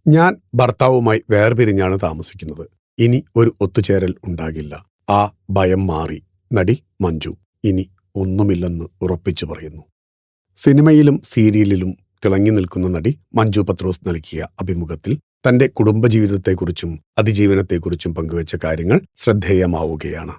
ഞാൻ ഭർത്താവുമായി വേർപിരിഞ്ഞാണ് താമസിക്കുന്നത്. ഇനി ഒരു ഒത്തുചേരൽ ഉണ്ടാകില്ല. ആ ഭയം മാറി. നടി മഞ്ജു ഇനി ഒന്നുമില്ലെന്ന് ഉറപ്പിച്ചു പറയുന്നു. സിനിമയിലും സീരിയലിലും തിളങ്ങി നിൽക്കുന്ന നടി മഞ്ജു പത്രോസ് നൽകിയ അഭിമുഖത്തിൽ തന്റെ കുടുംബജീവിതത്തെക്കുറിച്ചും അതിജീവനത്തെക്കുറിച്ചും പങ്കുവച്ച കാര്യങ്ങൾ ശ്രദ്ധേയമാവുകയാണ്.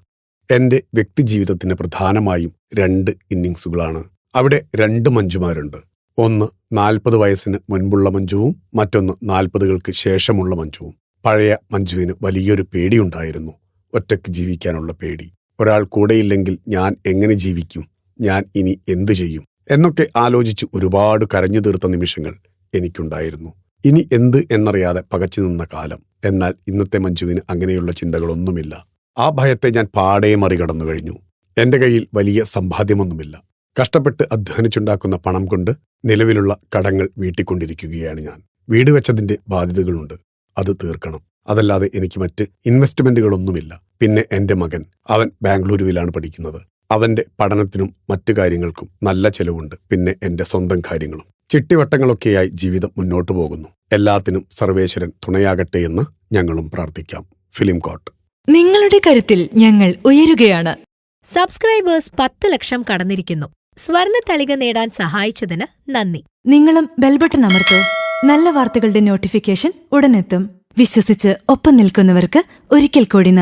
എന്റെ വ്യക്തിജീവിതത്തിന് പ്രധാനമായും 2 ഇന്നിംഗ്സുകളാണ്. അവിടെ 2 മഞ്ജുമാരുണ്ട്. ഒന്ന് 40 വയസ്സിന് മുൻപുള്ള മഞ്ജുവും മറ്റൊന്ന് 40കൾക്ക് ശേഷമുള്ള മഞ്ജുവും. പഴയ മഞ്ജുവിന് വലിയൊരു പേടിയുണ്ടായിരുന്നു. ഒറ്റയ്ക്ക് ജീവിക്കാനുള്ള പേടി. ഒരാൾ കൂടെയില്ലെങ്കിൽ ഞാൻ എങ്ങനെ ജീവിക്കും, ഞാൻ ഇനി എന്തു ചെയ്യും എന്നൊക്കെ ആലോചിച്ച് ഒരുപാട് കരഞ്ഞു തീർത്ത നിമിഷങ്ങൾ എനിക്കുണ്ടായിരുന്നു. ഇനി എന്ത് എന്നറിയാതെ പകച്ചു നിന്ന കാലം. എന്നാൽ ഇന്നത്തെ മഞ്ജുവിന് അങ്ങനെയുള്ള ചിന്തകളൊന്നുമില്ല. ആ ഭയത്തെ ഞാൻ പാടെ മറികടന്നു കഴിഞ്ഞു. എന്റെ കയ്യിൽ വലിയ സമ്പാദ്യമൊന്നുമില്ല. കഷ്ടപ്പെട്ട് അധ്വാനിച്ചുണ്ടാക്കുന്ന പണം കൊണ്ട് നിലവിലുള്ള കടങ്ങൾ വീട്ടിക്കൊണ്ടിരിക്കുകയാണ് ഞാൻ. വീട് വെച്ചതിന്റെ ബാധ്യതകളുണ്ട്, അത് തീർക്കണം. അതല്ലാതെ എനിക്ക് മറ്റ് ഇൻവെസ്റ്റ്മെന്റുകളൊന്നുമില്ല. പിന്നെ എന്റെ മകൻ, അവൻ ബാംഗ്ലൂരുവിലാണ് പഠിക്കുന്നത്. അവന്റെ പഠനത്തിനും മറ്റു കാര്യങ്ങൾക്കും നല്ല ചെലവുണ്ട്. പിന്നെ എന്റെ സ്വന്തം കാര്യങ്ങളും. ചിട്ടിവട്ടങ്ങളൊക്കെയായി ജീവിതം മുന്നോട്ടു പോകുന്നു. എല്ലാത്തിനും സർവേശ്വരൻ തുണയാകട്ടെ എന്ന് ഞങ്ങളും പ്രാർത്ഥിക്കാം. ഫിലിം കോട്ട്. നിങ്ങളുടെ കരുത്തിൽ ഞങ്ങൾ ഉയരുകയാണ്. സബ്സ്ക്രൈബേഴ്സ് 10 ലക്ഷം കടന്നിരിക്കുന്നു. സ്വർണത്തളിക നേടാൻ സഹായിച്ചതിന് നന്ദി. നിങ്ങളും ബെൽബട്ടൺ അമർത്തോ. നല്ല വാർത്തകളുടെ നോട്ടിഫിക്കേഷൻ ഉടനെത്തും. വിശ്വസിച്ച് ഒപ്പം നിൽക്കുന്നവർക്ക് ഒരിക്കൽ കൂടി നന്ദി.